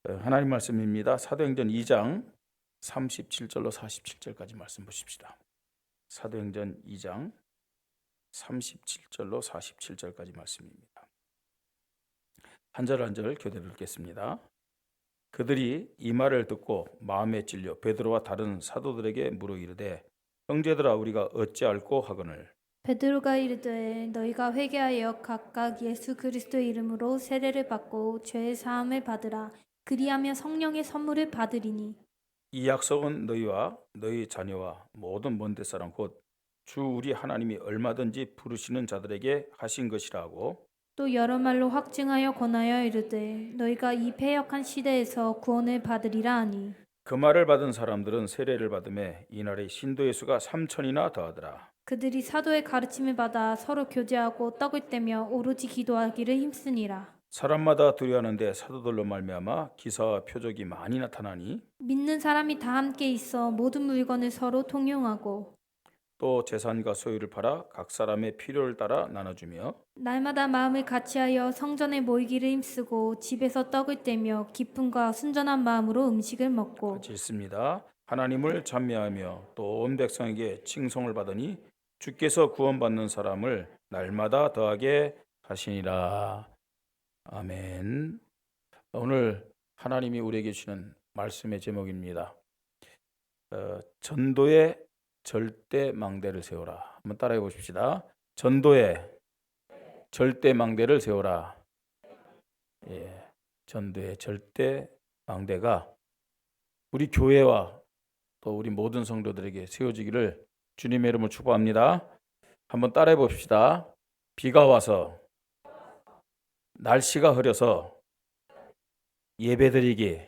하나님 말씀입니다. 사도행전 2장 37절로 47절까지 말씀 보십시다. 사도행전 2장 37절로 47절까지 말씀입니다. 한 절 한 절 교대로 읽겠습니다. 그들이 이 말을 듣고 마음에 찔려 베드로와 다른 사도들에게 물어 이르되 형제들아 우리가 어찌할꼬 하거늘 베드로가 이르되 너희가 회개하여 각각 예수 그리스도의 이름으로 세례를 받고 죄의 사함을 받으라. 그리하며 성령의 선물을 받으리니 이 약속은 너희와 너희 자녀와 모든 먼데 사람 곧 주 우리 하나님이 얼마든지 부르시는 자들에게 하신 것이라고. 또 여러 말로 확증하여 권하여 이르되 너희가 이 패역한 시대에서 구원을 받으리라 하니 그 말을 받은 사람들은 세례를 받음에 이날의 신도의 수가 3천이나 더하더라. 그들이 사도의 가르침을 받아 서로 교제하고 떡을 떼며 오로지 기도하기를 힘쓰니라. 사람마다 두려워하는데 사도들로 말미암아 기사와 표적이 많이 나타나니 믿는 사람이 다 함께 있어 모든 물건을 서로 통용하고 또 재산과 소유를 팔아 각 사람의 필요를 따라 나눠주며 날마다 마음을 같이하여 성전에 모이기를 힘쓰고 집에서 떡을 떼며 기쁨과 순전한 마음으로 음식을 먹고 같이 있습니다. 하나님을 찬미하며 또 온 백성에게 칭송을 받으니 주께서 구원받는 사람을 날마다 더하게 하시니라. 아멘. 오늘 하나님이 우리에게 주시는 말씀의 제목입니다. 전도의 절대 망대를 세워라. 한번 따라해 보십시다. 전도의 절대 망대를 세워라. 예, 전도의 절대 망대가 우리 교회와 또 우리 모든 성도들에게 세워지기를 주님의 이름으로 축복합니다. 한번 따라해 봅시다. 비가 와서 날씨가 흐려서 예배드리기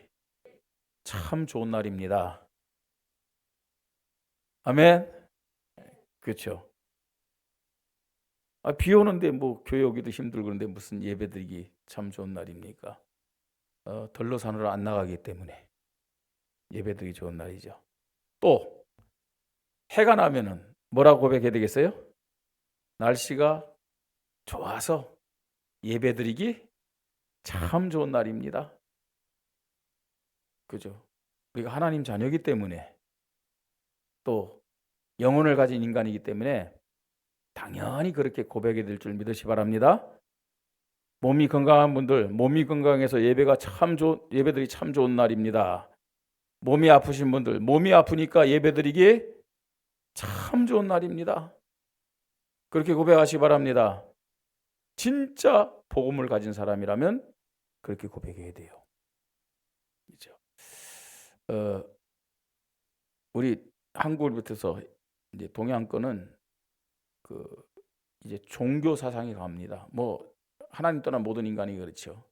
참 좋은 날입니다. 아멘. 그렇죠. 비 오는데 뭐 교회 오기도 힘들고 그런데 무슨 예배드리기 참 좋은 날입니까? 덜러 산으로 안 나가기 때문에 예배드리기 좋은 날이죠. 또 해가 나면은 뭐라고 고백해야 되겠어요? 날씨가 좋아서 예배드리기 참 좋은 날입니다. 그죠? 우리가 하나님 자녀이기 때문에 또 영혼을 가진 인간이기 때문에 당연히 그렇게 고백이 될 줄 믿으시 바랍니다. 몸이 건강한 분들, 몸이 건강해서 예배드리기 참 좋은 날입니다. 몸이 아프신 분들, 몸이 아프니까 예배드리기 참 좋은 날입니다. 그렇게 고백하시 바랍니다. 진짜 복음을 가진 사람이라면 그렇게 고백해야 돼요. 그렇죠? 우리 한국을 비롯해서 이제 동양권은 이제 종교 사상이 강합니다. 뭐 하나님 떠난 모든 인간이 그렇죠.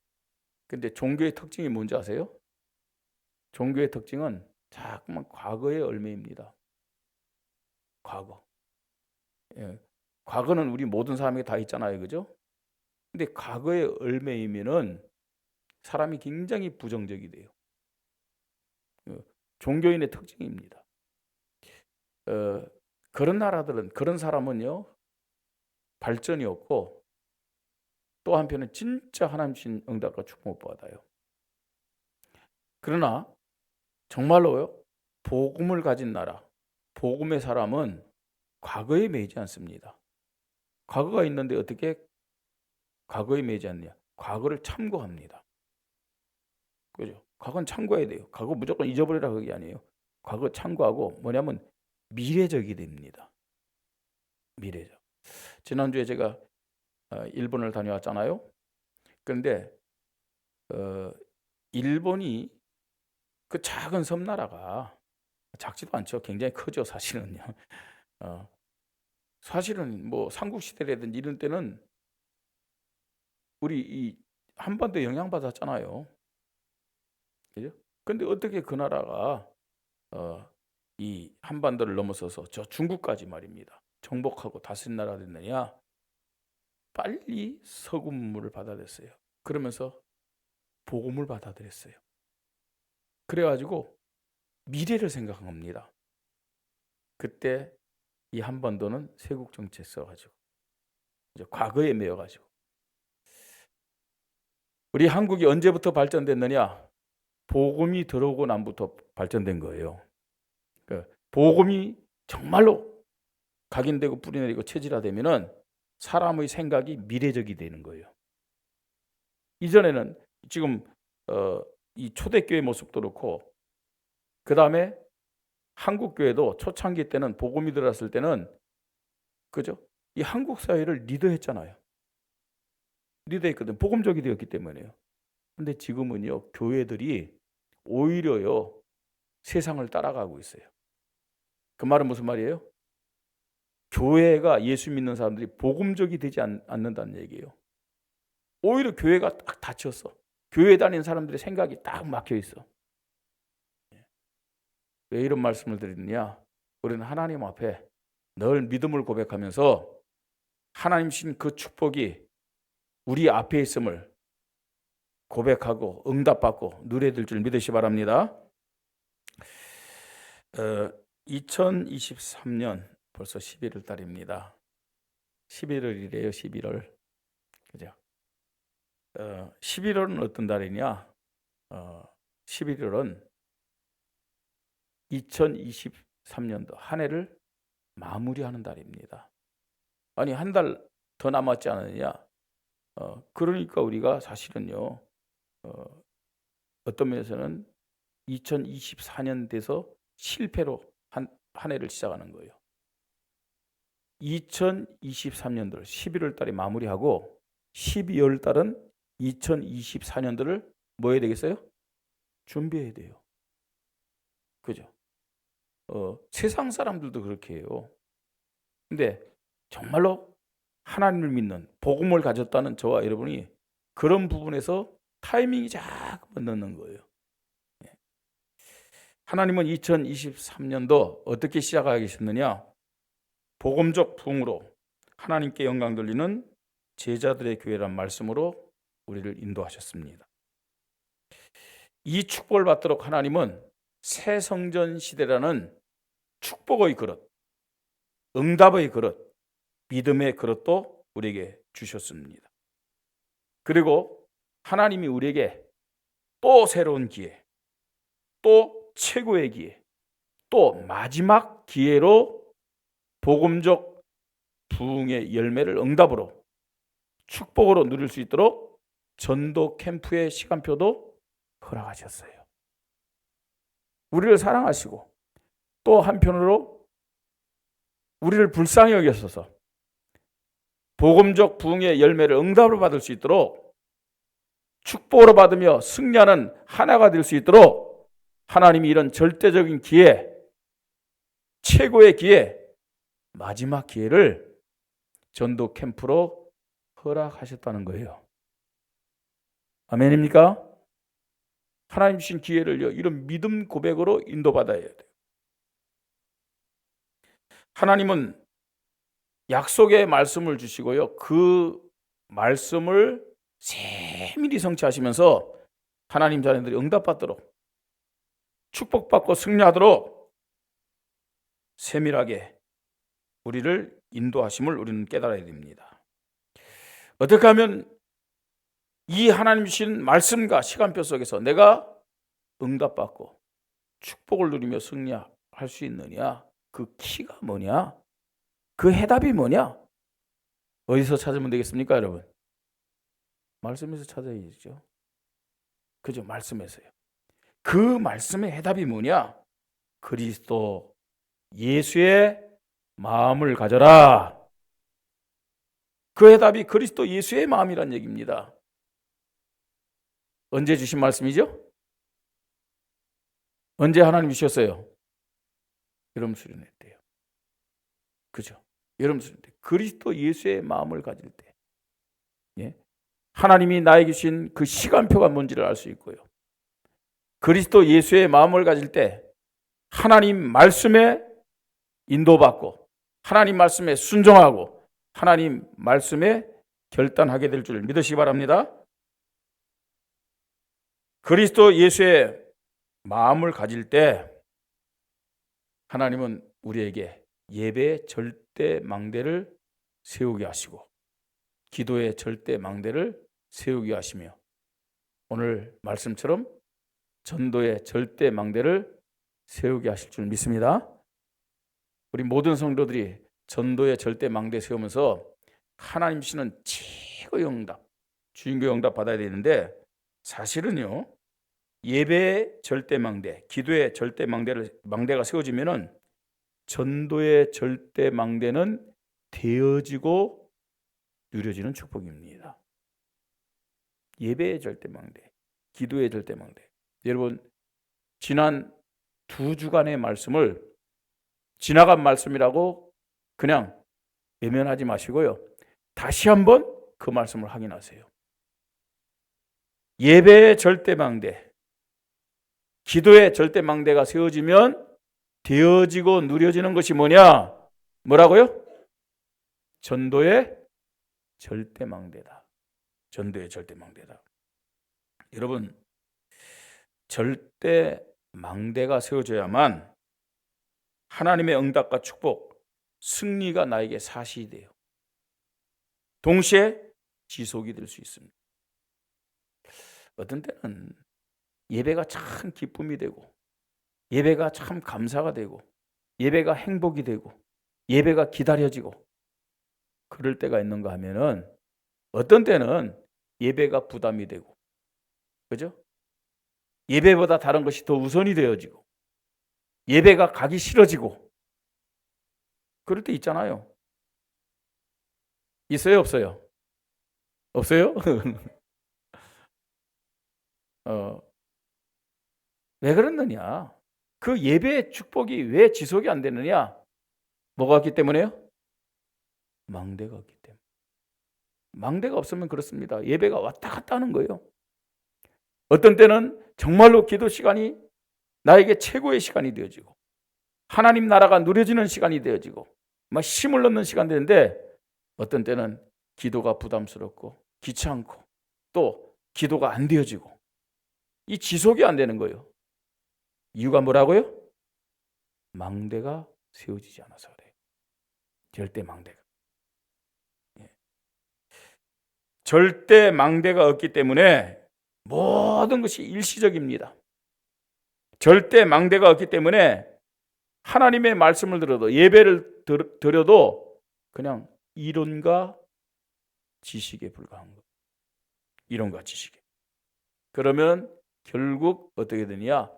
근데 종교의 특징이 뭔지 아세요? 종교의 특징은 자꾸만 과거의 열매입니다. 과거. 예. 과거는 우리 모든 사람에게 다 있잖아요. 그죠? 근데 과거의 열매이면은 사람이 굉장히 부정적이 돼요. 종교인의 특징입니다. 그런 나라들은, 그런 사람은요, 발전이 없고 또 한편은 진짜 하나님 주신 응답과 축복을 받아요. 그러나 정말로요, 복음을 가진 나라, 복음의 사람은 과거에 매이지 않습니다. 과거가 있는데 어떻게 과거에 매이지 않느냐? 과거를 참고합니다. 그죠? 과거는 참고해야 돼요. 과거 무조건 잊어버리라 그게 아니에요. 과거 참고하고 뭐냐면 미래적이 됩니다. 미래적. 지난주에 제가 일본을 다녀왔잖아요. 그런데 일본이 그 작은 섬나라가 작지도 않죠. 굉장히 크죠, 사실은요. 사실은 뭐 삼국시대라든지 이런 때는 우리 이 한반도에 영향받았잖아요. 그죠? 근데 어떻게 그 나라가 이 한반도를 넘어서서 저 중국까지 말입니다. 정복하고 다스린 나라가 됐느냐? 빨리 서구문물을 받아들였어요. 그러면서 복음을 받아들였어요. 그래가지고 미래를 생각한 겁니다. 그때 이 한반도는 세국 정치에 써가지고 이제 과거에 매여가지고 우리 한국이 언제부터 발전됐느냐? 복음이 들어오고 난부터 발전된 거예요. 그러니까 복음이 정말로 각인되고 뿌리내리고 체질화되면은 사람의 생각이 미래적이 되는 거예요. 이전에는 지금 이 초대교회 모습도 그렇고, 그 다음에 한국교회도 초창기 때는 복음이 들어왔을 때는, 그죠? 이 한국 사회를 리더했잖아요. 리더했거든. 복음적이 되었기 때문에요. 근데 지금은요, 교회들이 오히려요, 세상을 따라가고 있어요. 그 말은 무슨 말이에요? 교회가 예수 믿는 사람들이 복음적이 되지 않는다는 얘기예요. 오히려 교회가 딱 닫혔어. 교회 다니는 사람들의 생각이 딱 막혀 있어. 왜 이런 말씀을 드리느냐? 우리는 하나님 앞에 늘 믿음을 고백하면서 하나님 주신 그 축복이 우리 앞에 있음을 고백하고 응답받고 누려들 줄 믿으시 바랍니다. 2023년 벌써 11월 달입니다. 11월이래요. 11월. 그죠? 11월은 어떤 달이냐? 11월은 2023년도 한 해를 마무리하는 달입니다. 아니, 한 달 더 남았지 않느냐? 그러니까 우리가 사실은요, 어떤 면에서는 2024년 돼서 실패로 한 해를 시작하는 거예요. 2023년도를 11월 달에 마무리하고 12월 달은 2024년도를 뭐 해야 되겠어요? 준비해야 돼요. 그죠? 세상 사람들도 그렇게 해요. 근데 정말로 하나님을 믿는 복음을 가졌다는 저와 여러분이 그런 부분에서 타이밍이 자꾸만 넣는 거예요. 하나님은 2023년도 어떻게 시작하겠느냐? 복음적 부흥으로 하나님께 영광 돌리는 제자들의 교회란 말씀으로 우리를 인도하셨습니다. 이 축복을 받도록 하나님은 새 성전 시대라는 축복의 그릇, 응답의 그릇, 믿음의 그릇도 우리에게 주셨습니다. 그리고 하나님이 우리에게 또 새로운 기회, 또 최고의 기회, 또 마지막 기회로 복음적 부흥의 열매를 응답으로 축복으로 누릴 수 있도록 전도 캠프의 시간표도 허락하셨어요. 우리를 사랑하시고 또 한편으로 우리를 불쌍히 여기셔서 복음적 부흥의 열매를 응답으로 받을 수 있도록 축복으로 받으며 승리하는 하나가 될 수 있도록 하나님이 이런 절대적인 기회, 최고의 기회, 마지막 기회를 전도 캠프로 허락하셨다는 거예요. 아멘입니까? 하나님 주신 기회를요, 이런 믿음 고백으로 인도받아야 돼요. 하나님은 약속의 말씀을 주시고요, 그 말씀을 세밀히 성취하시면서 하나님 자녀들이 응답받도록 축복받고 승리하도록 세밀하게 우리를 인도하심을 우리는 깨달아야 됩니다. 어떻게 하면 이 하나님 주신 말씀과 시간표 속에서 내가 응답받고 축복을 누리며 승리할 수 있느냐? 그 키가 뭐냐? 그 해답이 뭐냐? 어디서 찾으면 되겠습니까, 여러분? 말씀에서 찾아야죠. 그죠? 말씀에서요. 그 말씀의 해답이 뭐냐? 그리스도 예수의 마음을 가져라. 그 해답이 그리스도 예수의 마음이란 얘기입니다. 언제 주신 말씀이죠? 언제 하나님 주셨어요? 여러분 수련회 때요. 그죠? 여러분 수련회 때. 그리스도 예수의 마음을 가질 때. 예? 하나님이 나에게 주신 그 시간표가 뭔지를 알 수 있고요. 그리스도 예수의 마음을 가질 때 하나님 말씀에 인도받고 하나님 말씀에 순종하고 하나님 말씀에 결단하게 될 줄 믿으시기 바랍니다. 그리스도 예수의 마음을 가질 때 하나님은 우리에게 예배의 절대 망대를 세우게 하시고 기도의 절대 망대를 세우게 하시며 오늘 말씀처럼 전도의 절대 망대를 세우게 하실 줄 믿습니다. 우리 모든 성도들이 전도의 절대 망대 세우면서 하나님 주시는 최고의 응답, 주인공의 응답 받아야 되는데, 사실은요, 예배의 절대 망대, 기도의 절대 망대가 세워지면은 전도의 절대 망대는 되어지고 누려지는 축복입니다. 예배의 절대 망대, 기도의 절대 망대. 여러분, 지난 2주간의 말씀을 지나간 말씀이라고 그냥 외면하지 마시고요, 다시 한번 그 말씀을 확인하세요. 예배의 절대 망대, 기도의 절대 망대가 세워지면 되어지고 누려지는 것이 뭐냐? 뭐라고요? 전도의 절대 망대다. 전도의 절대 망대다. 여러분, 절대 망대가 세워져야만 하나님의 응답과 축복, 승리가 나에게 사실이 돼요. 동시에 지속이 될 수 있습니다. 어떤 때는 예배가 참 기쁨이 되고, 예배가 참 감사가 되고, 예배가 행복이 되고, 예배가 기다려지고, 그럴 때가 있는가 하면은 어떤 때는 예배가 부담이 되고, 그죠? 예배보다 다른 것이 더 우선이 되어지고, 예배가 가기 싫어지고, 그럴 때 있잖아요. 있어요, 없어요? 없어요? 왜 그러느냐? 그 예배의 축복이 왜 지속이 안 되느냐? 뭐가 없기 때문에요? 망대가 없기 때문에. 망대가 없으면 그렇습니다. 예배가 왔다 갔다 하는 거예요. 어떤 때는 정말로 기도 시간이 나에게 최고의 시간이 되어지고, 하나님 나라가 누려지는 시간이 되어지고, 막 힘을 넣는 시간 되는데, 어떤 때는 기도가 부담스럽고 귀찮고 또 기도가 안 되어지고, 이 지속이 안 되는 거예요. 이유가 뭐라고요? 망대가 세워지지 않아서 그래요. 절대 망대가. 절대 망대가 없기 때문에 모든 것이 일시적입니다. 절대 망대가 없기 때문에 하나님의 말씀을 들어도, 예배를 드려도 그냥 이론과 지식에 불과한 거예요. 이론과 지식에. 그러면 결국 어떻게 되냐?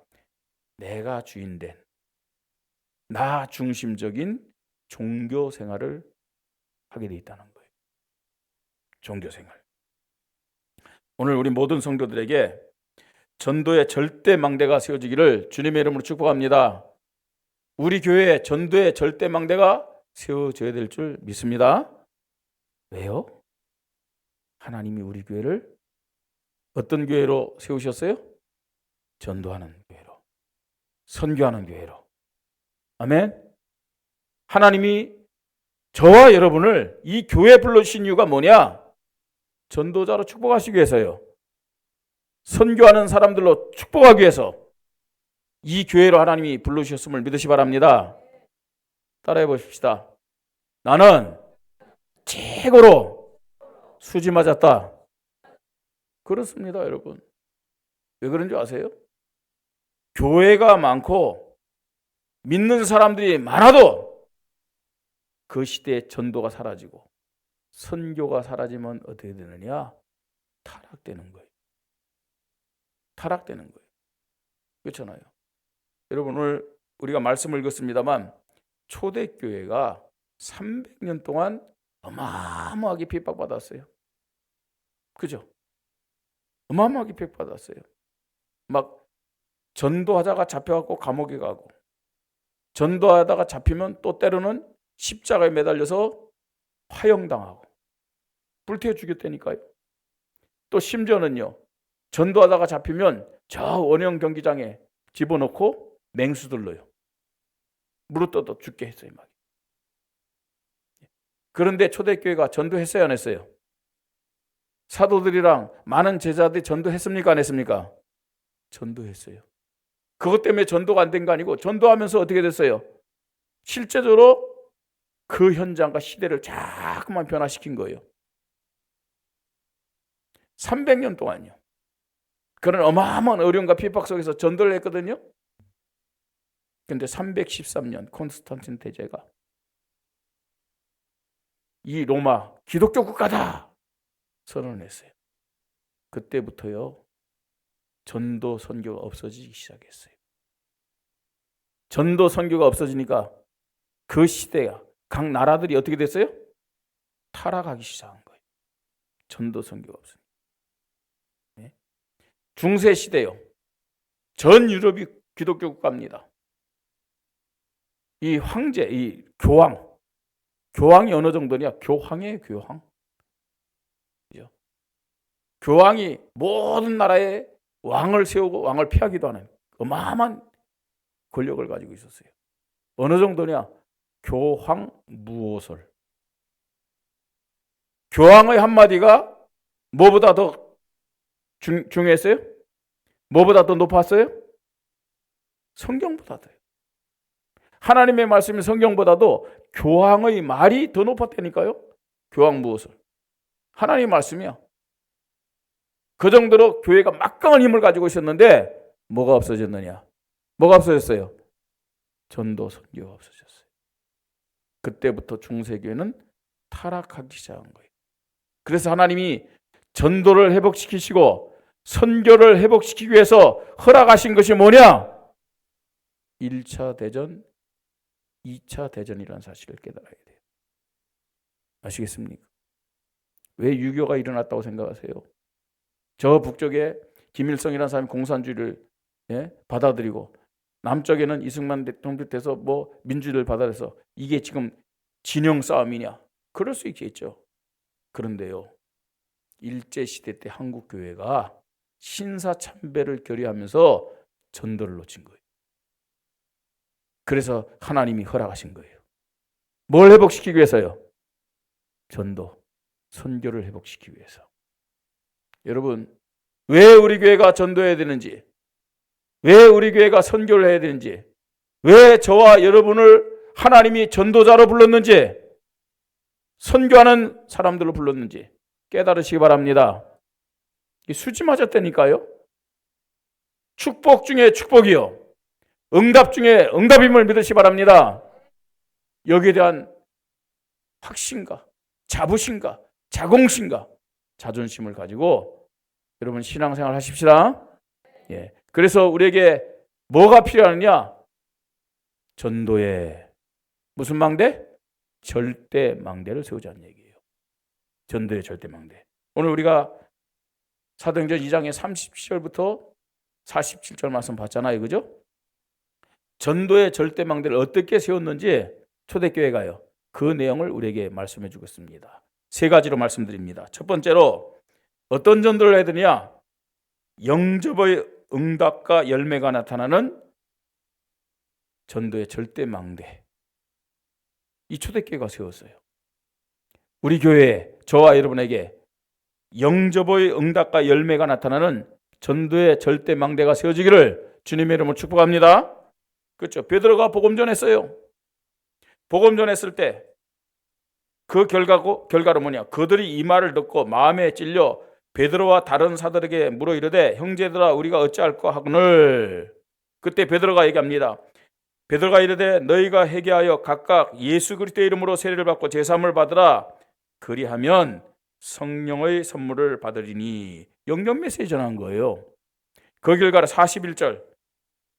내가 주인된, 나 중심적인 종교 생활을 하게 돼 있다는 거예요. 종교 생활. 오늘 우리 모든 성도들에게 전도의 절대 망대가 세워지기를 주님의 이름으로 축복합니다. 우리 교회에 전도의 절대 망대가 세워져야 될 줄 믿습니다. 왜요? 하나님이 우리 교회를 어떤 교회로 세우셨어요? 전도하는 교회로, 선교하는 교회로. 아멘. 하나님이 저와 여러분을 이 교회에 불러주신 이유가 뭐냐? 전도자로 축복하시기 위해서요. 선교하는 사람들로 축복하기 위해서 이 교회로 하나님이 불러주셨음을 믿으시 바랍니다. 따라해 보십시다. 나는 최고로 수지 맞았다. 그렇습니다, 여러분. 왜 그런지 아세요? 교회가 많고 믿는 사람들이 많아도 그 시대에 전도가 사라지고 선교가 사라지면 어떻게 되느냐? 타락되는 거예요. 타락되는 거예요. 그렇잖아요. 여러분, 오늘 우리가 말씀을 읽었습니다만 초대교회가 300년 동안 어마어마하게 핍박받았어요. 그죠? 어마어마하게 핍박받았어요. 막 전도하다가 잡혀갖고 감옥에 가고, 전도하다가 잡히면 또 때로는 십자가에 매달려서 화형당하고 불태워 죽였다니까요. 또 심지어는요, 전도하다가 잡히면 저 원형 경기장에 집어넣고 맹수들로요, 물어뜯어 죽게 했어요. 막. 그런데 초대교회가 전도했어요, 안 했어요? 사도들이랑 많은 제자들이 전도했습니까, 안 했습니까? 전도했어요. 그것 때문에 전도가 안 된 거 아니고, 전도하면서 어떻게 됐어요? 실제적으로 그 현장과 시대를 자꾸만 변화시킨 거예요. 300년 동안요. 그런 어마어마한 어려움과 핍박 속에서 전도를 했거든요. 그런데 313년 콘스탄틴 대제가 이 로마 기독교 국가다 선언했어요. 그때부터요 전도 선교가 없어지기 시작했어요. 전도 선교가 없어지니까 그 시대가 각 나라들이 어떻게 됐어요? 타락하기 시작한 거예요. 전도 선교가 없으니까. 중세 시대요. 전 유럽이 기독교 국가입니다. 이 황제, 이 교황이 어느 정도냐? 교황이에요, 교황. 교황이 모든 나라에 왕을 세우고 왕을 폐하기도 하는 어마어마한 권력을 가지고 있었어요. 어느 정도냐? 교황 무오설. 교황의 한마디가 뭐보다 더 중요했어요? 뭐보다 더 높았어요? 성경보다 더요. 하나님의 말씀이 성경보다도 교황의 말이 더 높았다니까요. 교황 무오설. 하나님의 말씀이야. 그 정도로 교회가 막강한 힘을 가지고 있었는데 뭐가 없어졌느냐? 뭐가 없어졌어요? 전도 선교가 없어졌어요. 그때부터 중세교회는 타락하기 시작한 거예요. 그래서 하나님이 전도를 회복시키시고 선교를 회복시키기 위해서 허락하신 것이 뭐냐? 1차 대전, 2차 대전이라는 사실을 깨달아야 돼요. 아시겠습니까? 왜 유교가 일어났다고 생각하세요? 저 북쪽에 김일성이라는 사람이 공산주의를 받아들이고 남쪽에는 이승만 대통령 비롯해서 뭐 민주주의를 받아들여서 이게 지금 진영 싸움이냐? 그럴 수 있겠죠. 그런데요. 일제시대 때 한국교회가 신사참배를 결의하면서 전도를 놓친 거예요. 그래서 하나님이 허락하신 거예요. 뭘 회복시키기 위해서요? 전도, 선교를 회복시키기 위해서. 여러분, 왜 우리 교회가 전도해야 되는지, 왜 우리 교회가 선교를 해야 되는지, 왜 저와 여러분을 하나님이 전도자로 불렀는지, 선교하는 사람들로 불렀는지 깨달으시기 바랍니다. 수지 맞았다니까요. 축복 중에 축복이요. 응답 중에 응답임을 믿으시기 바랍니다. 여기에 대한 확신과 자부심과 자긍심과 자존심을 가지고 여러분 신앙생활 하십시다. 그래서 우리에게 뭐가 필요하느냐? 전도에 무슨 망대? 절대 망대를 세우자는 얘기예요. 전도의 절대 망대. 오늘 우리가 사도행전 2장의 37절부터 47절 말씀 봤잖아요. 그죠? 전도의 절대 망대를 어떻게 세웠는지 초대교회가요. 그 내용을 우리에게 말씀해 주겠습니다. 세 가지로 말씀드립니다. 첫 번째로 어떤 전도를 해야 되냐? 영접의 응답과 열매가 나타나는 전도의 절대 망대. 이 초대교회가 세웠어요. 우리 교회에 저와 여러분에게 영접의 응답과 열매가 나타나는 전도의 절대 망대가 세워지기를 주님의 이름으로 축복합니다. 그렇죠. 베드로가 복음 전했어요. 복음 전했을 때 그 결과로 뭐냐? 그들이 이 말을 듣고 마음에 찔려 베드로와 다른 사들에게 물어 이르되 형제들아 우리가 어찌할까 하거늘. 그때 베드로가 얘기합니다. 베드로가 이르되 너희가 회개하여 각각 예수 그리스도의 이름으로 세례를 받고 제사함을 받으라. 그리하면 성령의 선물을 받으리니. 영접 메시지 전한 거예요. 그 결과로 41절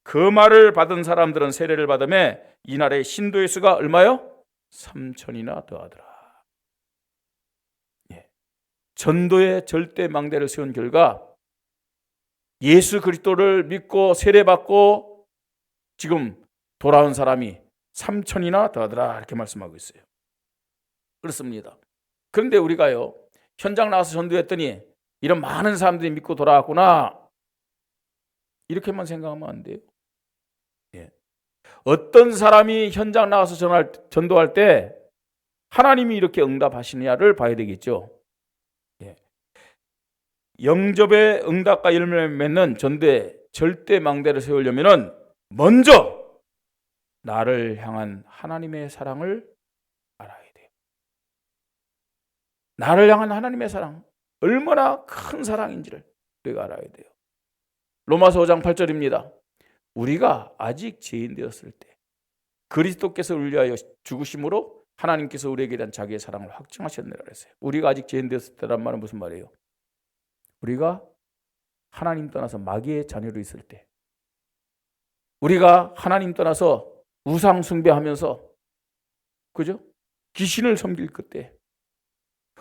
그 말을 받은 사람들은 세례를 받으며 이날의 신도의 수가 얼마요? 3,000이나 더하더라. 전도의 절대 망대를 세운 결과 예수 그리스도를 믿고 세례받고 지금 돌아온 사람이 3,000이나 더하더라 이렇게 말씀하고 있어요. 그렇습니다. 그런데 우리가요 현장 나와서 전도했더니 이런 많은 사람들이 믿고 돌아왔구나 이렇게만 생각하면 안 돼요. 어떤 사람이 현장 나와서 전도할 때 하나님이 이렇게 응답하시느냐를 봐야 되겠죠. 영접의 응답과 열매를 맺는 전도의 절대 망대를 세우려면 먼저 나를 향한 하나님의 사랑을 알아야 돼요. 나를 향한 하나님의 사랑 얼마나 큰 사랑인지를 우리가 알아야 돼요. 로마서 5장 8절입니다. 우리가 아직 죄인 되었을 때 그리스도께서 우리를 위하여 죽으심으로 하나님께서 우리에게 대한 자기의 사랑을 확증하셨느라 그랬어요. 우리가 아직 죄인 되었을 때란 말은 무슨 말이에요? 우리가 하나님 떠나서 마귀의 자녀로 있을 때, 우리가 하나님 떠나서 우상 숭배하면서, 그죠? 귀신을 섬길 그때,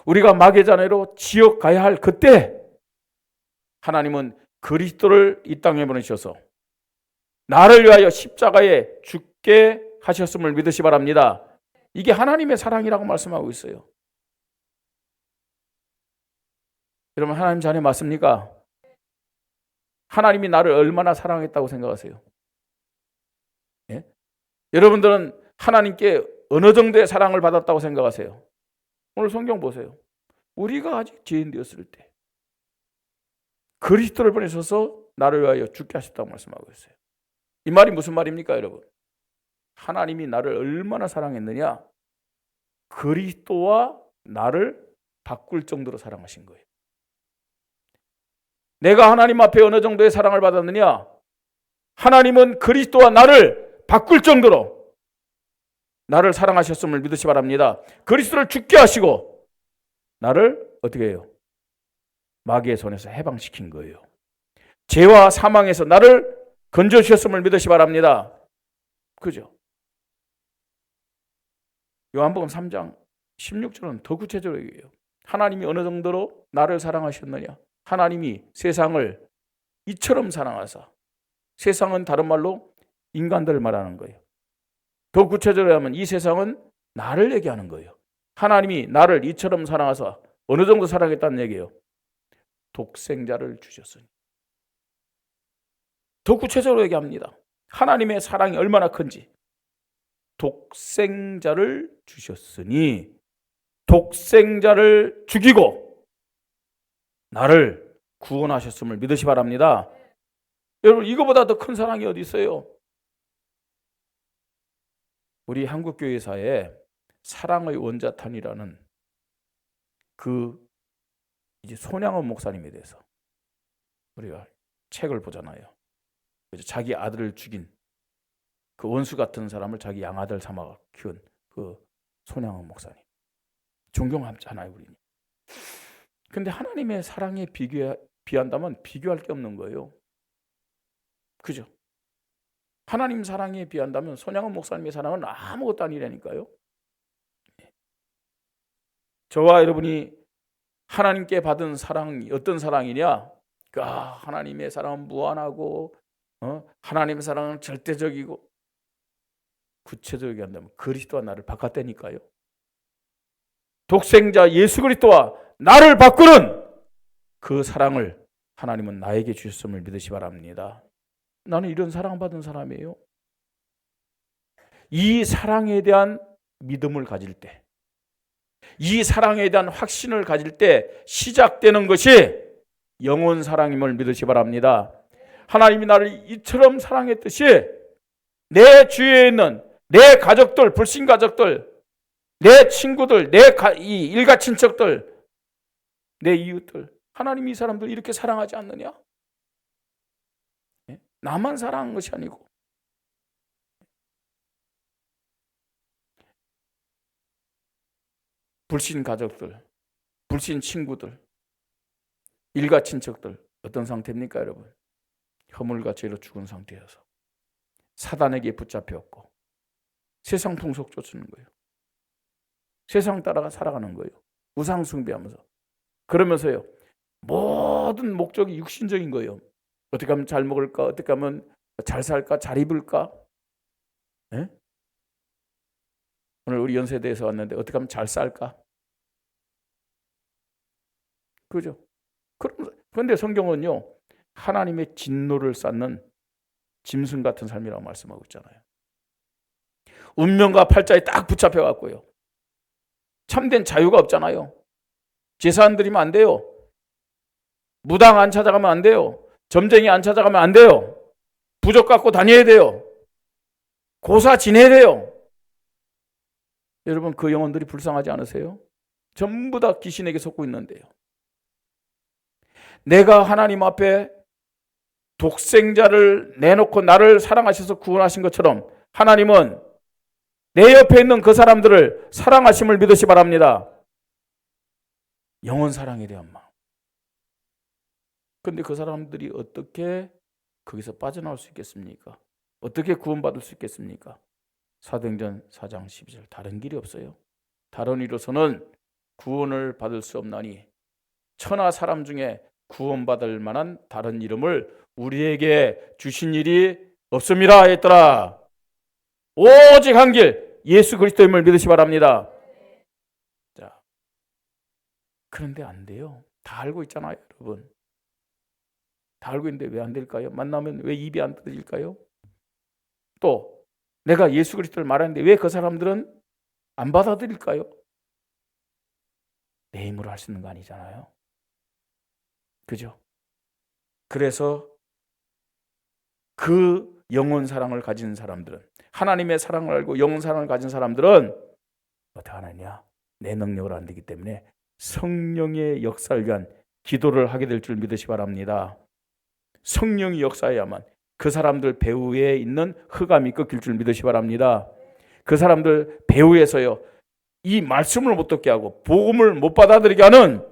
우리가 마귀의 자녀로 지옥 가야 할 그때, 하나님은 그리스도를 이 땅에 보내셔서 나를 위하여 십자가에 죽게 하셨음을 믿으시 바랍니다. 이게 하나님의 사랑이라고 말씀하고 있어요. 여러분, 하나님 자녀 맞습니까? 하나님이 나를 얼마나 사랑했다고 생각하세요? 예? 여러분들은 하나님께 어느 정도의 사랑을 받았다고 생각하세요? 오늘 성경 보세요. 우리가 아직 죄인 되었을 때 그리스도를 보내셔서 나를 위하여 죽게 하셨다고 말씀하고 있어요. 이 말이 무슨 말입니까, 여러분? 하나님이 나를 얼마나 사랑했느냐? 그리스도와 나를 바꿀 정도로 사랑하신 거예요. 내가 하나님 앞에 어느 정도의 사랑을 받았느냐? 하나님은 그리스도와 나를 바꿀 정도로 나를 사랑하셨음을 믿으시 바랍니다. 그리스도를 죽게 하시고 나를 어떻게 해요? 마귀의 손에서 해방시킨 거예요. 죄와 사망에서 나를 건져주셨음을 믿으시 바랍니다. 그죠? 요한복음 3장 16절은 더 구체적으로 얘기해요. 하나님이 어느 정도로 나를 사랑하셨느냐? 하나님이 세상을 이처럼 사랑하사, 세상은 다른 말로 인간들을 말하는 거예요. 더 구체적으로 하면 이 세상은 나를 얘기하는 거예요. 하나님이 나를 이처럼 사랑하사 어느 정도 사랑했다는 얘기예요. 독생자를 주셨으니. 더 구체적으로 얘기합니다. 하나님의 사랑이 얼마나 큰지. 독생자를 주셨으니 독생자를 죽이고 나를 구원하셨음을 믿으시 바랍니다. 여러분, 이거보다 더 큰 사랑이 어디 있어요? 우리 한국교회사에 사랑의 원자탄이라는 그 이제 손양원 목사님에 대해서 우리가 책을 보잖아요. 자기 아들을 죽인 그 원수 같은 사람을 자기 양아들 삼아 키운 그 손양원 목사님. 존경하잖아요, 우리는. 근데 하나님의 사랑에 비한다면 비교할 게 없는 거예요. 그죠? 하나님 사랑에 비한다면 손양원 목사님의 사랑은 아무것도 아니라니까요. 저와 여러분이 하나님께 받은 사랑이 어떤 사랑이냐? 하나님의 사랑은 무한하고 하나님의 사랑은 절대적이고, 구체적이게 한다면 그리스도와 나를 바꿨다니까요. 독생자 예수 그리스도와 나를 바꾸는 그 사랑을 하나님은 나에게 주셨음을 믿으시 바랍니다. 나는 이런 사랑받은 사람이에요. 이 사랑에 대한 믿음을 가질 때, 이 사랑에 대한 확신을 가질 때 시작되는 것이 영원 사랑임을 믿으시 바랍니다. 하나님이 나를 이처럼 사랑했듯이 내 주위에 있는 내 가족들, 불신 가족들, 내 친구들, 내 일가 친척들, 내 이웃들, 하나님이 이 사람들 이렇게 사랑하지 않느냐? 나만 사랑한 것이 아니고 불신 가족들, 불신 친구들, 일가 친척들 어떤 상태입니까, 여러분? 허물과 죄로 죽은 상태여서 사단에게 붙잡혔고 세상 풍속 쫓는 거예요. 세상 따라가 살아가는 거예요. 우상 숭배하면서. 그러면서요, 모든 목적이 육신적인 거예요. 어떻게 하면 잘 먹을까? 어떻게 하면 잘 살까? 잘 입을까? 에? 오늘 우리 연세대에서 왔는데 어떻게 하면 잘 살까? 그죠? 그런데 성경은요, 하나님의 진노를 쌓는 짐승 같은 삶이라고 말씀하고 있잖아요. 운명과 팔자에 딱 붙잡혀 갖고요, 참된 자유가 없잖아요. 제사 안 드리면 안 돼요. 무당 안 찾아가면 안 돼요. 점쟁이 안 찾아가면 안 돼요. 부적 갖고 다녀야 돼요. 고사 지내야 돼요. 여러분, 그 영혼들이 불쌍하지 않으세요? 전부 다 귀신에게 속고 있는데요. 내가 하나님 앞에 독생자를 내놓고 나를 사랑하셔서 구원하신 것처럼 하나님은 내 옆에 있는 그 사람들을 사랑하심을 믿으시 바랍니다. 영원 사랑에 대한 마음. 그런데 그 사람들이 어떻게 거기서 빠져나올 수 있겠습니까? 어떻게 구원받을 수 있겠습니까? 사도행전 4장 12절 다른 길이 없어요. 다른 이로서는 구원을 받을 수 없나니 천하 사람 중에 구원받을 만한 다른 이름을 우리에게 주신 일이 없습니다 했더라. 오직 한 길 예수 그리스도임을 믿으시 바랍니다. 자, 그런데 안 돼요. 다 알고 있잖아요, 여러분. 다 알고 있는데 왜 안 될까요? 만나면 왜 입이 안 터질까요? 또 내가 예수 그리스도를 말하는데 왜 그 사람들은 안 받아들일까요? 내 힘으로 할 수 있는 거 아니잖아요. 그죠? 그래서 그 영혼 사랑을 가진 사람들은, 하나님의 사랑을 알고 영혼 사랑을 가진 사람들은 어떻게 하느냐? 내 능력으로 안 되기 때문에 성령의 역사를 위한 기도를 하게 될 줄 믿으시 바랍니다. 성령이 역사해야만 그 사람들 배후에 있는 흑암이 꺾일 줄 믿으시 바랍니다. 그 사람들 배후에서요, 이 말씀을 못 듣게 하고 복음을 못 받아들이게 하는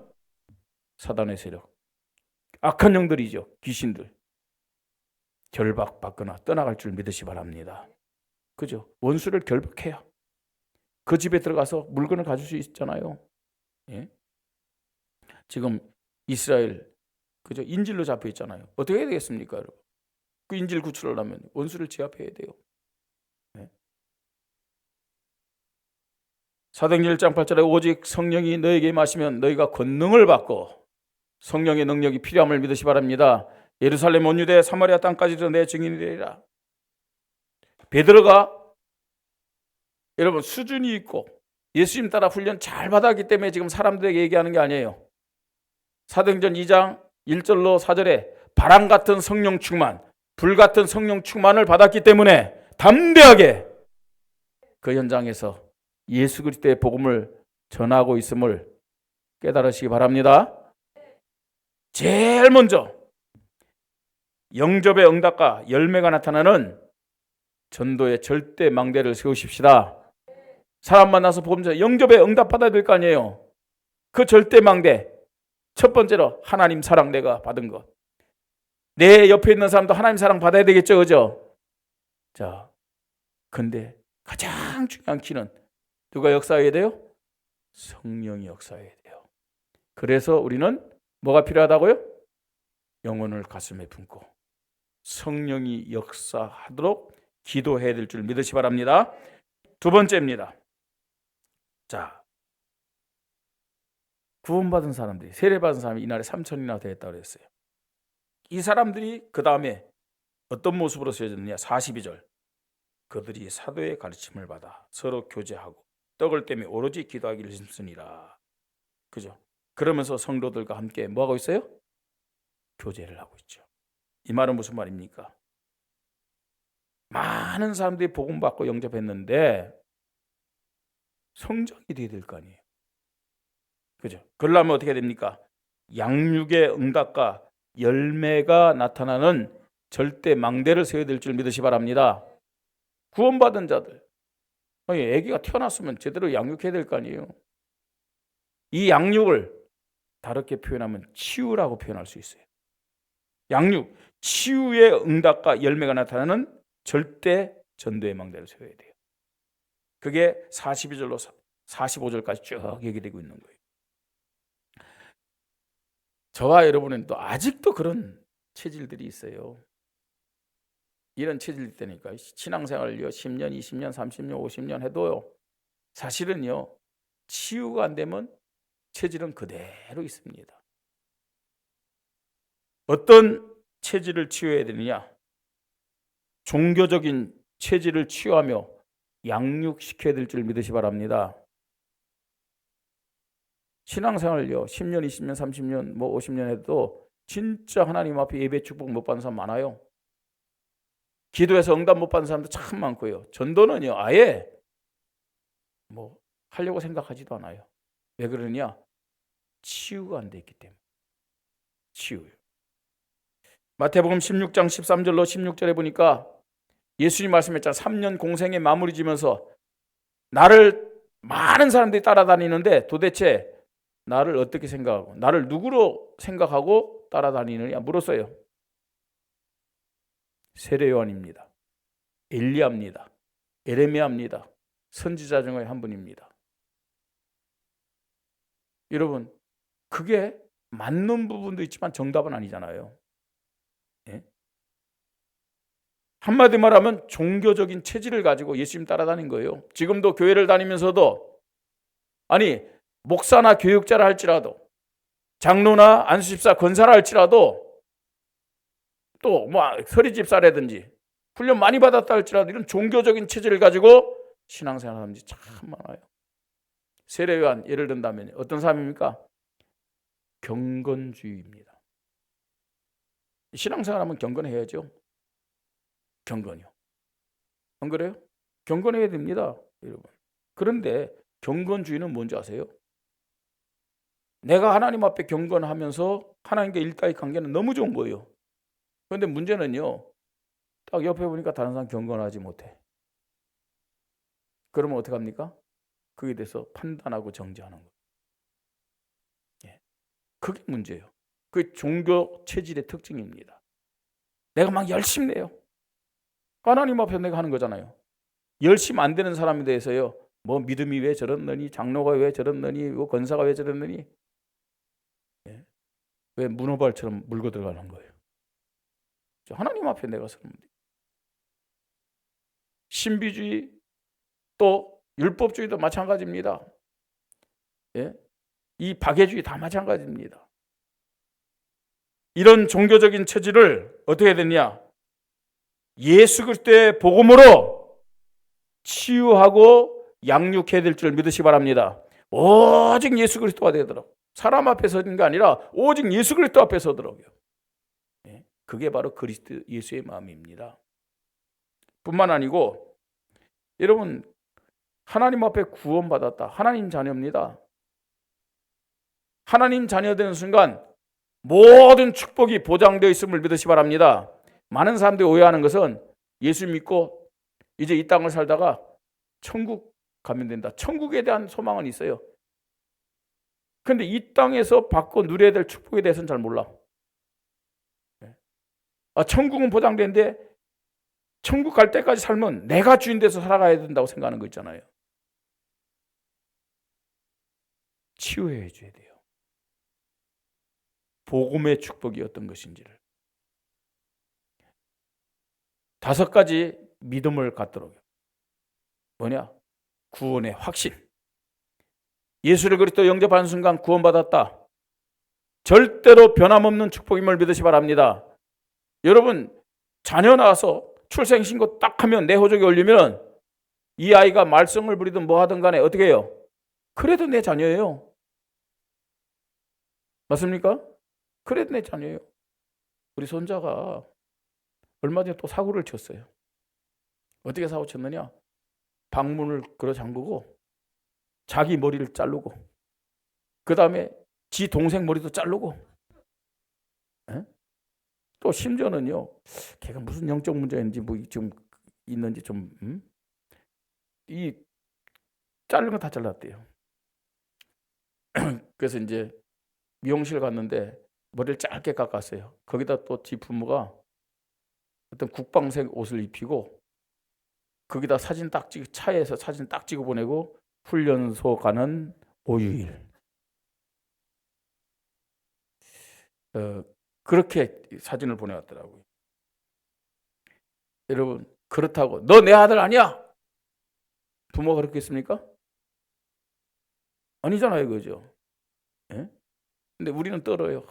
사단의 세력, 악한 영들이죠. 귀신들 결박받거나 떠나갈 줄 믿으시 바랍니다. 그죠? 원수를 결박해야 그 집에 들어가서 물건을 가질 수 있잖아요. 예? 지금 이스라엘 그죠? 인질로 잡혀 있잖아요. 어떻게 해야 되겠습니까, 여러분? 그 인질 구출하려면 원수를 제압해야 돼요. 예? 사도행전 1장 8절에 오직 성령이 너에게 임하시면 너희가 권능을 받고, 성령의 능력이 필요함을 믿으시 바랍니다. 예루살렘 온 유대 사마리아 땅까지도 내 증인이 되리라. 베드로가 여러분 수준이 있고 예수님 따라 훈련 잘 받았기 때문에 지금 사람들에게 얘기하는 게 아니에요. 사도행전 2장 1절로 4절에 바람 같은 성령 충만, 불 같은 성령 충만을 받았기 때문에 담대하게 그 현장에서 예수 그리스도의 복음을 전하고 있음을 깨달으시기 바랍니다. 제일 먼저 영접의 응답과 열매가 나타나는 전도의 절대 망대를 세우십시다. 사람 만나서 복음 전해 영접의 응답 받아야 될 거 아니에요. 그 절대 망대, 첫 번째로 하나님 사랑 내가 받은 것. 내 옆에 있는 사람도 하나님 사랑 받아야 되겠죠, 그죠? 자, 근데 가장 중요한 키는 누가 역사해야 돼요? 성령이 역사해야 돼요. 그래서 우리는 뭐가 필요하다고요? 영혼을 가슴에 품고 성령이 역사하도록 기도해야 될 줄 믿으시 바랍니다. 두 번째입니다. 자, 구원받은 사람들이, 세례받은 사람이 이날에 3,000이나 되었다고 그랬어요. 이 사람들이 그 다음에 어떤 모습으로 쓰여졌느냐? 42절. 그들이 사도의 가르침을 받아 서로 교제하고 떡을 떼며 오로지 기도하기를 힘쓰니라. 그죠? 그러면서 성도들과 함께 뭐하고 있어요? 교제를 하고 있죠. 이 말은 무슨 말입니까? 많은 사람들이 복음 받고 영접했는데 성장이 돼야 될 거 아니에요. 그죠? 그러려면 어떻게 됩니까? 양육의 응답과 열매가 나타나는 절대 망대를 세워야 될 줄 믿으시 바랍니다. 구원받은 자들, 아기가 태어났으면 제대로 양육해야 될 거 아니에요. 이 양육을 다르게 표현하면 치유라고 표현할 수 있어요. 양육, 치유의 응답과 열매가 나타나는 절대 전도의 망대를 세워야 돼요. 그게 42절로 45절까지 쭉 얘기되고 있는 거예요. 저와 여러분은 또 아직도 그런 체질들이 있어요. 이런 체질이 있다니까. 신앙생활을요 10년, 20년, 30년, 50년 해도요 사실은요 치유가 안 되면 체질은 그대로 있습니다. 어떤 체질을 치유해야 되느냐? 종교적인 체질을 치유하며 양육시켜야 될 줄 믿으시 바랍니다. 신앙생활을요 10년, 20년, 30년, 50년 해도 진짜 하나님 앞에 예배 축복 못 받는 사람 많아요. 기도해서 응답 못 받는 사람도 참 많고요. 전도는요 아예 하려고 생각하지도 않아요. 왜 그러냐? 치유가 안 돼 있기 때문에. 치유요. 마태복음 16장 13절로 16절에 보니까 예수님 말씀했잖아. 3년 공생에 마무리 지면서 나를 많은 사람들이 따라다니는데 도대체 나를 어떻게 생각하고 나를 누구로 생각하고 따라다니느냐 물었어요. 세례 요한입니다. 엘리야입니다. 에레미야입니다. 선지자 중에 한 분입니다. 여러분, 그게 맞는 부분도 있지만 정답은 아니잖아요. 예? 한마디 말하면 종교적인 체질을 가지고 예수님 따라다닌 거예요. 지금도 교회를 다니면서도 아니 목사나 교육자라 할지라도 장로나 안수집사 권사라 할지라도 또 뭐 서리집사라든지 훈련 많이 받았다 할지라도 이런 종교적인 체질을 가지고 신앙생활 하는 사람들이 참 많아요. 세례 요한 예를 든다면 어떤 사람입니까? 경건주의입니다. 신앙생활하면 경건해야죠. 경건이요. 안 그래요? 경건해야 됩니다, 여러분. 그런데 경건주의는 뭔지 아세요? 내가 하나님 앞에 경건하면서 하나님과 일대의 관계는 너무 좋은 거예요. 그런데 문제는요, 딱 옆에 보니까 다른 사람 경건하지 못해. 그러면 어떡합니까? 그에 대해서 판단하고 정죄하는 거예요. 예. 그게 문제예요. 그게 종교 체질의 특징입니다. 내가 막 열심히 내요. 하나님 앞에 내가 하는 거잖아요. 열심 안 되는 사람에 대해서요. 뭐 믿음이 왜 저렇느니, 장로가 왜 저렇느니, 뭐 권사가 왜 저렇느니, 예. 왜 문어발처럼 물고 들어가는 거예요. 하나님 앞에 내가 서는 돼. 신비주의 또 율법주의도 마찬가지입니다. 예? 이 박애주의 다 마찬가지입니다. 이런 종교적인 체질을 어떻게 해야 되냐? 예수 그리스도의 복음으로 치유하고 양육해야 될 줄 믿으시기 바랍니다. 오직 예수 그리스도가 되도록 사람 앞에 서는 게 아니라 오직 예수 그리스도 앞에 서도록요. 예? 그게 바로 그리스도 예수의 마음입니다. 뿐만 아니고 여러분 하나님 앞에 구원받았다. 하나님 자녀입니다. 하나님 자녀 되는 순간 모든 축복이 보장되어 있음을 믿으시기 바랍니다. 많은 사람들이 오해하는 것은 예수 믿고 이제 이 땅을 살다가 천국 가면 된다. 천국에 대한 소망은 있어요. 그런데 이 땅에서 받고 누려야 될 축복에 대해서는 잘 몰라. 천국은 보장되는데 천국 갈 때까지 살면 내가 주인 돼서 살아가야 된다고 생각하는 거 있잖아요. 치유해 줘야 돼요. 복음의 축복이 어떤 것인지를. 5가지 믿음을 갖도록. 뭐냐? 구원의 확신. 예수를 그리스도 영접하는 순간 구원받았다. 절대로 변함없는 축복임을 믿으시 바랍니다. 여러분 자녀 낳아서 출생신고 딱 하면 내호적이 올리면 이 아이가 말썽을 부리든 뭐 하든 간에 어떻게 해요? 그래도 내 자녀예요. 맞습니까? 그래도 내 자녀예요. 우리 손자가 얼마 전에 또 사고를 쳤어요. 어떻게 사고 쳤느냐? 방문을 걸어 잠그고 자기 머리를 자르고 그 다음에 지 동생 머리도 자르고 에? 또 심지어는요. 걔가 무슨 영적 문제인지 뭐 좀 있는지 좀 이 자른 거 다 잘랐대요. 그래서 이제 미용실 갔는데 머리를 짧게 깎았어요. 거기다 또 지 부모가 어떤 국방색 옷을 입히고 거기다 사진 딱 찍 차에서 사진 딱 찍어 보내고 훈련소 가는 5유일. 그렇게 사진을 보내왔더라고요. 여러분 그렇다고 너 내 아들 아니야? 부모가 그렇겠습니까? 아니잖아요, 그죠? 예? 근데 우리는 떨어요.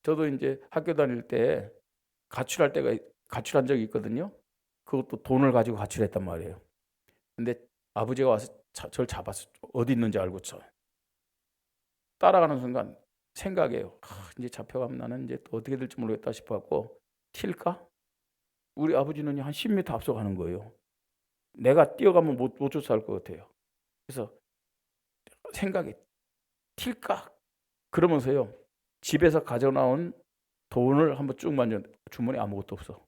저도 이제 학교 다닐 때 가출한 적이 있거든요. 그것도 돈을 가지고 가출했단 말이에요. 근데 아버지가 와서 저를 잡았어. 어디 있는지 알고 따라가는 순간 생각해요. 이제 잡혀가면 나는 이제 또 어떻게 될지 모르겠다 싶어갖고 튈까? 우리 아버지는 한 10m 앞서가는 거예요. 내가 뛰어가면 못 쫓아갈 것 같아요. 그래서 생각에 튈까? 그러면서요. 집에서 가져나온 돈을 한번 쭉 만졌는데 주머니에 아무것도 없어.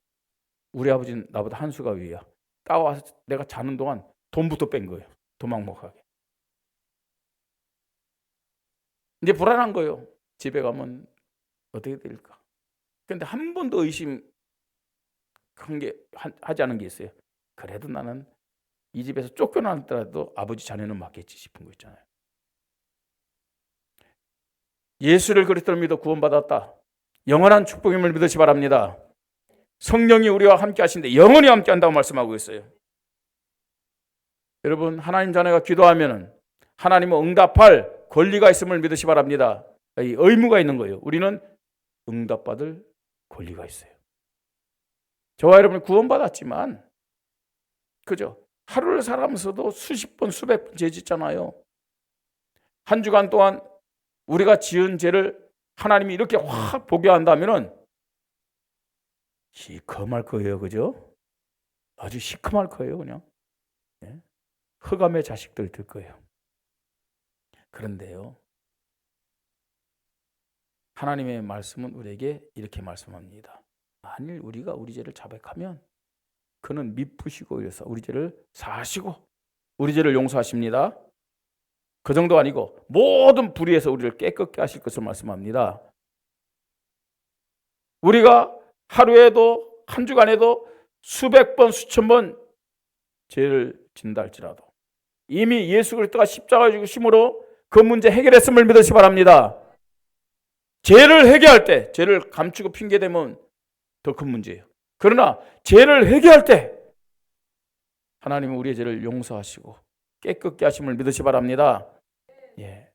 우리 아버지는 나보다 한 수가 위야. 따와서 내가 자는 동안 돈부터 뺀 거예요. 도망목하게. 이제 불안한 거예요. 집에 가면 어떻게 될까? 근데 한 번도 의심한 게 하지 않은 게 있어요. 그래도 나는 이 집에서 쫓겨나더라도 아버지 자네는 맞겠지 싶은 거 있잖아요. 예수를 그리스도로 믿어 구원받았다. 영원한 축복임을 믿으시 바랍니다. 성령이 우리와 함께 하신데 영원히 함께 한다고 말씀하고 있어요. 여러분, 하나님 자녀가 기도하면 하나님은 응답할 권리가 있음을 믿으시 바랍니다. 이 의무가 있는 거예요. 우리는 응답받을 권리가 있어요. 저와 여러분이 구원받았지만, 그죠? 하루를 살아가면서도 수십 번, 수백 번 죄 짓잖아요. 한 주간 동안 우리가 지은 죄를 하나님이 이렇게 확 보게 한다면은 시커멀 거예요, 그죠? 아주 시커멀 거예요, 그냥. 예? 흑암의 자식들 될 거예요. 그런데요, 하나님의 말씀은 우리에게 이렇게 말씀합니다. 만일 우리가 우리 죄를 자백하면 그는 미쁘시고 이래서 우리 죄를 사하시고 우리 죄를 용서하십니다. 그 정도 아니고 모든 불의에서 우리를 깨끗게 하실 것을 말씀합니다. 우리가 하루에도 한 주간에도 수백 번 수천 번 죄를 진다 할지라도 이미 예수 그리스도가 십자가 죽으심으로 그 문제 해결했음을 믿으시 바랍니다. 죄를 해결할 때, 죄를 감추고 핑계대면 더 큰 문제예요. 그러나 죄를 해결할 때 하나님은 우리의 죄를 용서하시고 깨끗게 하심을 믿으시 바랍니다. 예.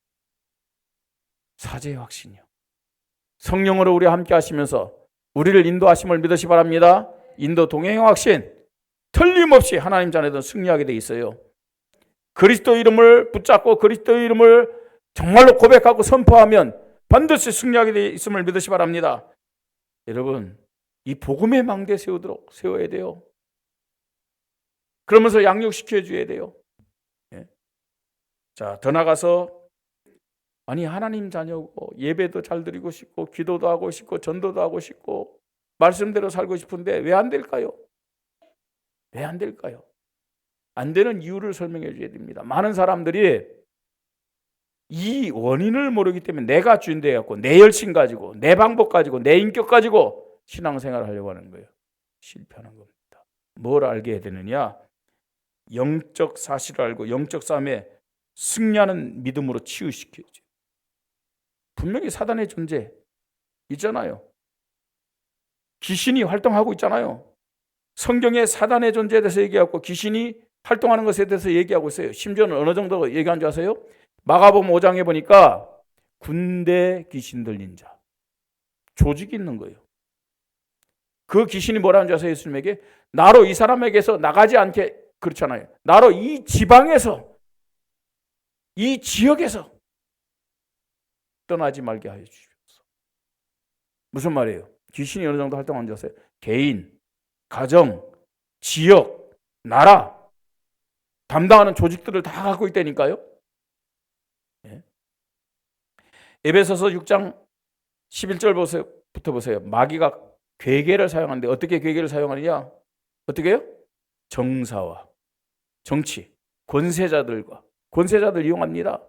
사죄의 확신이요. 성령으로 우리와 함께 하시면서 우리를 인도하심을 믿으시 바랍니다. 인도 동행의 확신. 틀림없이 하나님 자녀들은 승리하게 돼 있어요. 그리스도 이름을 붙잡고 그리스도 이름을 정말로 고백하고 선포하면 반드시 승리하게 돼 있음을 믿으시 바랍니다. 여러분, 이 복음의 망대 세우도록 세워야 돼요. 그러면서 양육시켜 줘야 돼요. 예. 자, 더 나가서 아니 하나님 자녀고 예배도 잘 드리고 싶고 기도도 하고 싶고 전도도 하고 싶고 말씀대로 살고 싶은데 왜 안 될까요? 왜 안 될까요? 안 되는 이유를 설명해 줘야 됩니다. 많은 사람들이 이 원인을 모르기 때문에 내가 주인 되어갖고 내 열심 가지고 내 방법 가지고 내 인격 가지고 신앙생활을 하려고 하는 거예요. 실패하는 겁니다. 뭘 알게 해야 되느냐? 영적 사실을 알고 영적 싸움에 승리하는 믿음으로 치유시켜야죠. 분명히 사단의 존재 있잖아요. 귀신이 활동하고 있잖아요. 성경에 사단의 존재에 대해서 얘기하고 귀신이 활동하는 것에 대해서 얘기하고 있어요. 심지어는 어느 정도 얘기한 줄 아세요? 마가복음 5장에 보니까 군대 귀신 들린 자, 조직이 있는 거예요. 그 귀신이 뭐라는 줄 아세요? 예수님에게 나로 이 사람에게서 나가지 않게, 그렇잖아요. 나로 이 지방에서 이 지역에서 떠나지 말게 하여 주십시오. 무슨 말이에요? 귀신이 어느 정도 활동하는 줄 아세요? 개인, 가정, 지역, 나라 담당하는 조직들을 다 갖고 있다니까요. 예. 에베소서 6장 11절부터 보세요. 마귀가 괴계를 사용하는데 어떻게 괴계를 사용하느냐? 어떻게 해요? 정사와 정치, 권세자들 이용합니다.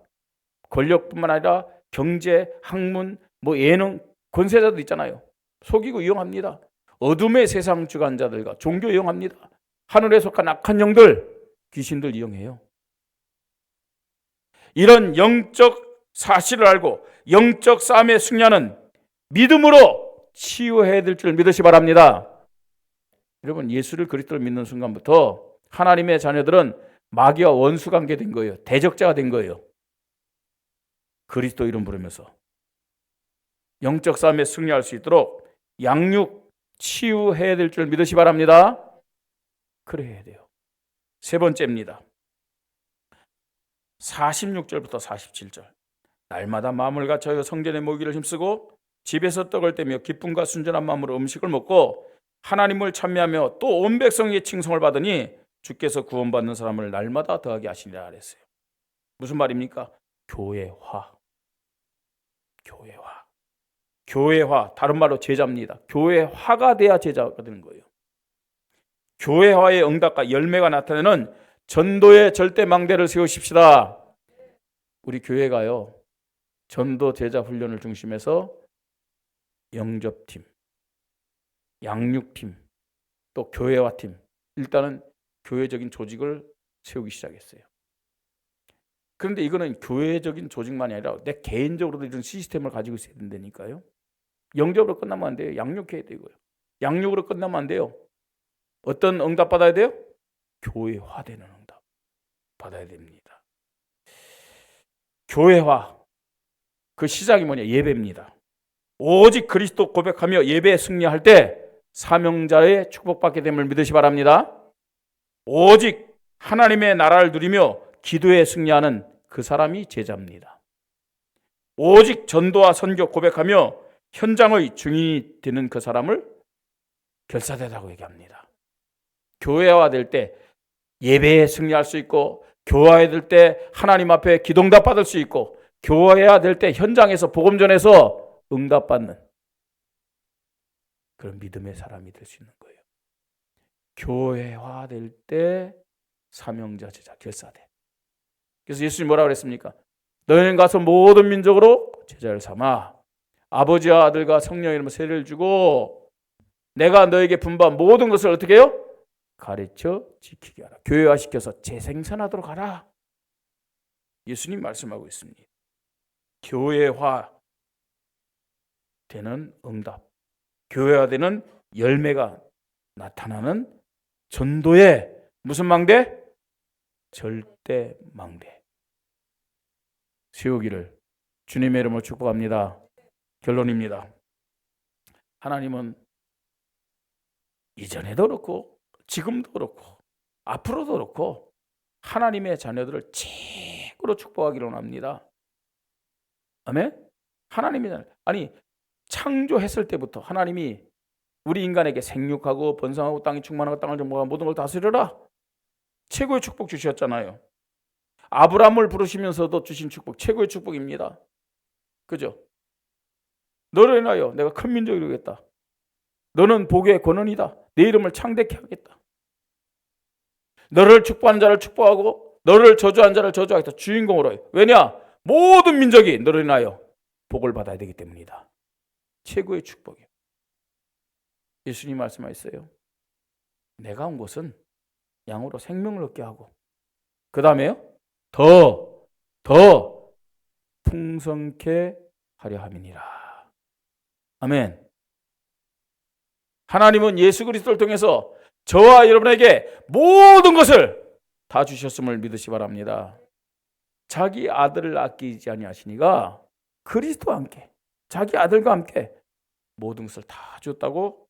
권력뿐만 아니라 경제, 학문, 예능, 권세자들 있잖아요. 속이고 이용합니다. 어둠의 세상 주관자들과 종교 이용합니다. 하늘에 속한 악한 영들, 귀신들 이용해요. 이런 영적 사실을 알고 영적 싸움에 승리하는 믿음으로 치유해야 될 줄 믿으시 바랍니다. 여러분, 예수를 그리스도로 믿는 순간부터 하나님의 자녀들은 마귀와 원수 관계 된 거예요. 대적자가 된 거예요. 그리스도 이름 부르면서 영적 싸움에 승리할 수 있도록 양육, 치유해야 될 줄 믿으시 바랍니다. 그래야 돼요. 세 번째입니다. 46절부터 47절. 날마다 마음을 갖춰 성전의 모기를 힘쓰고 집에서 떡을 떼며 기쁨과 순전한 마음으로 음식을 먹고 하나님을 찬미하며 또 온 백성에게 칭송을 받으니 주께서 구원받는 사람을 날마다 더하게 하시리라 그랬어요. 무슨 말입니까? 교회화. 교회화, 다른 말로 제자입니다. 교회화가 돼야 제자가 되는 거예요. 교회화의 응답과 열매가 나타내는 전도의 절대망대를 세우십시다. 우리 교회가요, 전도 제자 훈련을 중심해서 영접팀, 양육팀, 또 교회화팀, 일단은 교회적인 조직을 세우기 시작했어요. 그런데 이거는 교회적인 조직만이 아니라 내 개인적으로도 이런 시스템을 가지고 있어야 된다니까요. 영접으로 끝나면 안 돼요. 양육해야 되고요. 양육으로 끝나면 안 돼요. 어떤 응답 받아야 돼요? 교회화되는 응답 받아야 됩니다. 교회화, 그 시작이 뭐냐? 예배입니다. 오직 그리스도 고백하며 예배에 승리할 때 사명자의 축복받게 됨을 믿으시 바랍니다. 오직 하나님의 나라를 누리며 기도에 승리하는 그 사람이 제자입니다. 오직 전도와 선교 고백하며 현장의 증인이 되는 그 사람을 결사대라고 얘기합니다. 교회화될 때 예배에 승리할 수 있고, 교회화될 때 하나님 앞에 기도응답 받을 수 있고, 교회화될 때 현장에서 복음 전해서 응답받는 그런 믿음의 사람이 될 수 있는 거예요. 교회화될 때 사명자, 제자, 결사대. 그래서 예수님이 뭐라고 그랬습니까? 너희는 가서 모든 민족으로 제자를 삼아 아버지와 아들과 성령의 이름으로 세례를 주고 내가 너에게 분부한 모든 것을 어떻게 해요? 가르쳐 지키게 하라. 교회화시켜서 재생산하도록 하라. 예수님 말씀하고 있습니다. 교회화 되는 응답, 교회화되는 열매가 나타나는 전도의 무슨 망대? 절대 망대 세우기를 주님의 이름으로 축복합니다. 결론입니다. 하나님은 이전에도 그렇고 지금도 그렇고 앞으로도 그렇고 하나님의 자녀들을 최고로 축복하기로 합니다. 아멘? 하나님이, 아니 창조했을 때부터 하나님이 우리 인간에게 생육하고 번성하고 땅이 충만하고 땅을 정복하고 모든 걸 다스려라, 최고의 축복 주셨잖아요. 아브라함을 부르시면서도 주신 축복 최고의 축복입니다. 그죠? 너를 인하여 내가 큰 민족이 되겠다. 너는 복의 권원이다. 내 이름을 창대케 하겠다. 너를 축복하는 자를 축복하고 너를 저주하는 자를 저주하겠다. 주인공으로 해. 왜냐? 모든 민족이 너를 인하여 복을 받아야 되기 때문이다. 최고의 축복이에요. 예수님 말씀하셨어요. 내가 온 것은 양으로 생명을 얻게 하고 그 다음에요 더 풍성케 하려 함이니라. 아멘. 하나님은 예수 그리스도를 통해서 저와 여러분에게 모든 것을 다 주셨음을 믿으시 바랍니다. 자기 아들을 아끼지 아니하시니가 그리스도와 함께 자기 아들과 함께 모든 것을 다 줬다고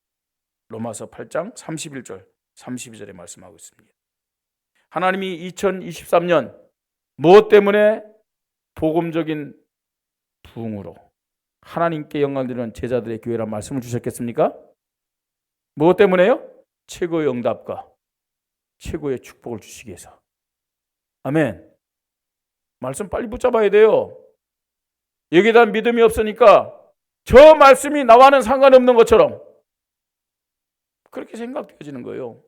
로마서 8장 31절 32절에 말씀하고 있습니다. 하나님이 2023년 무엇 때문에 복음적인 부흥으로 하나님께 영광 드리는 제자들의 교회란 말씀을 주셨겠습니까? 무엇 때문에요? 최고의 응답과 최고의 축복을 주시기 위해서. 아멘. 말씀 빨리 붙잡아야 돼요. 여기에 대한 믿음이 없으니까 저 말씀이 나와는 상관없는 것처럼 그렇게 생각되어지는 거예요.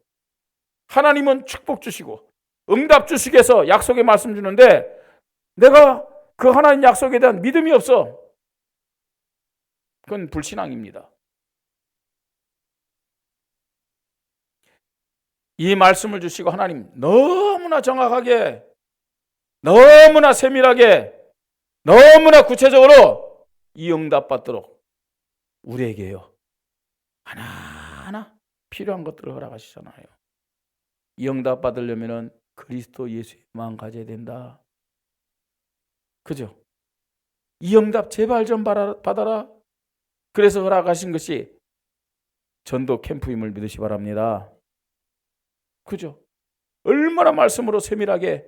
하나님은 축복 주시고 응답 주시기 위해서 약속의 말씀 주는데 내가 그 하나님 약속에 대한 믿음이 없어. 그건 불신앙입니다. 이 말씀을 주시고 하나님 너무나 정확하게, 너무나 세밀하게, 너무나 구체적으로 이 응답 받도록 우리에게요 하나하나 필요한 것들을 허락하시잖아요. 이 응답 받으려면 그리스도 예수의 마음 가져야 된다. 그죠? 이 응답 제발 좀 받아라. 그래서 허락하신 것이 전도 캠프임을 믿으시 바랍니다. 그죠? 얼마나 말씀으로 세밀하게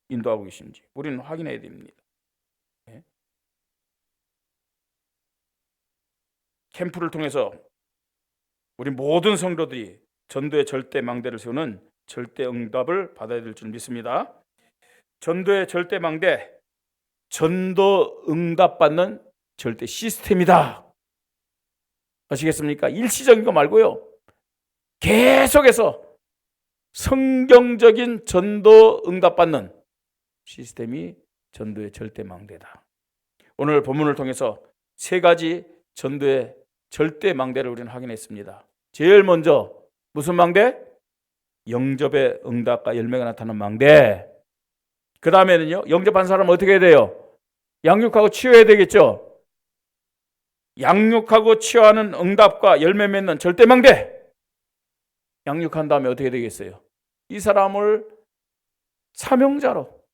인도하고 계신지 우리는 확인해야 됩니다. 네. 캠프를 통해서 우리 모든 성도들이 전도의 절대 망대를 세우는 절대 응답을 받아야 될 줄 믿습니다. 전도의 절대 망대, 전도 응답 받는 절대 시스템이다. 아시겠습니까? 일시적인 거 말고요. 계속해서 성경적인 전도 응답받는 시스템이 전도의 절대 망대다. 오늘 본문을 통해서 세 가지 전도의 절대 망대를 우리는 확인했습니다. 제일 먼저 무슨 망대? 영접의 응답과 열매가 나타나는 망대. 그 다음에는요, 영접한 사람은 어떻게 해야 돼요? 양육하고 치유해야 되겠죠. 양육하고 치유하는 응답과 열매 맺는 절대 망대. 양육한 다음에 어떻게 되겠어요? 이 사람을 사명자로,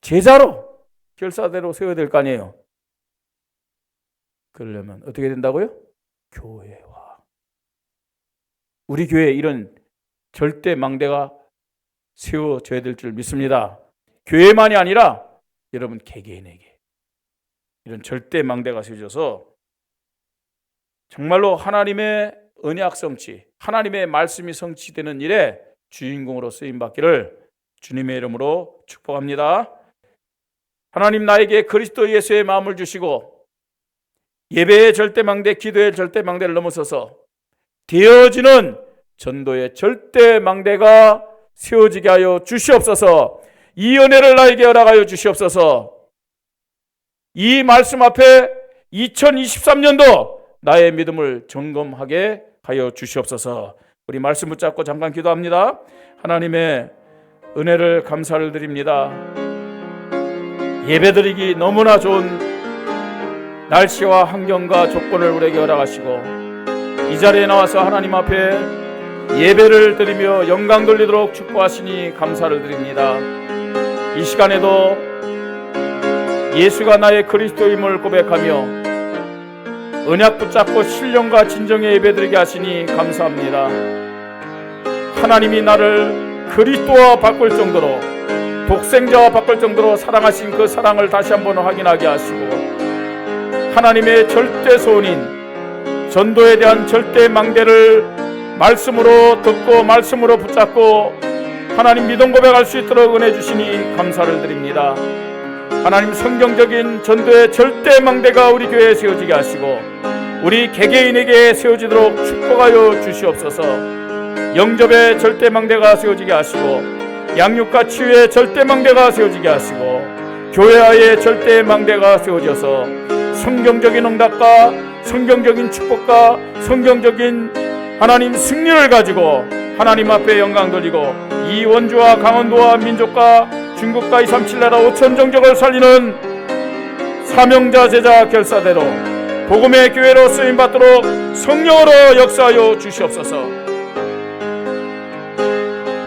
제자로, 결사대로 세워야 될 거 아니에요. 그러려면 어떻게 된다고요? 교회와 우리 교회에 이런 절대 망대가 세워져야 될 줄 믿습니다. 교회만이 아니라 여러분 개개인에게 이런 절대 망대가 세워져서 정말로 하나님의 언약 성취, 하나님의 말씀이 성취되는 일에 주인공으로 쓰임받기를 주님의 이름으로 축복합니다. 하나님 나에게 그리스도 예수의 마음을 주시고 예배의 절대망대, 기도의 절대망대를 넘어서서 되어지는 전도의 절대망대가 세워지게 하여 주시옵소서. 이 은혜를 나에게 허락하여 주시옵소서. 이 말씀 앞에 2023년도 나의 믿음을 점검하게 하여 주시옵소서. 우리 말씀 붙잡고 잠깐 기도합니다. 하나님의 은혜를 감사를 드립니다. 예배드리기 너무나 좋은 날씨와 환경과 조건을 우리에게 허락하시고 이 자리에 나와서 하나님 앞에 예배를 드리며 영광 돌리도록 축복하시니 감사를 드립니다. 이 시간에도 예수가 나의 그리스도임을 고백하며 언약 붙잡고 신령과 진정의 예배드리게 하시니 감사합니다. 하나님이 나를 그리스도와 바꿀 정도로, 독생자와 바꿀 정도로 사랑하신 그 사랑을 다시 한번 확인하게 하시고 하나님의 절대 소원인 전도에 대한 절대 망대를 말씀으로 듣고 말씀으로 붙잡고 하나님 믿음 고백할 수 있도록 은혜 주시니 감사를 드립니다. 하나님 성경적인 전도의 절대 망대가 우리 교회에 세워지게 하시고 우리 개개인에게 세워지도록 축복하여 주시옵소서. 영접의 절대 망대가 세워지게 하시고 양육과 치유의 절대 망대가 세워지게 하시고 교회와의 절대 망대가 세워져서 성경적인 응답과 성경적인 축복과 성경적인 하나님 승리를 가지고 하나님 앞에 영광 돌리고 이 원주와 강원도와 민족과 중국과 237 나라 5천 종족을 살리는 사명자 제자 결사대로 복음의 교회로 쓰임받도록 성령으로 역사하여 주시옵소서.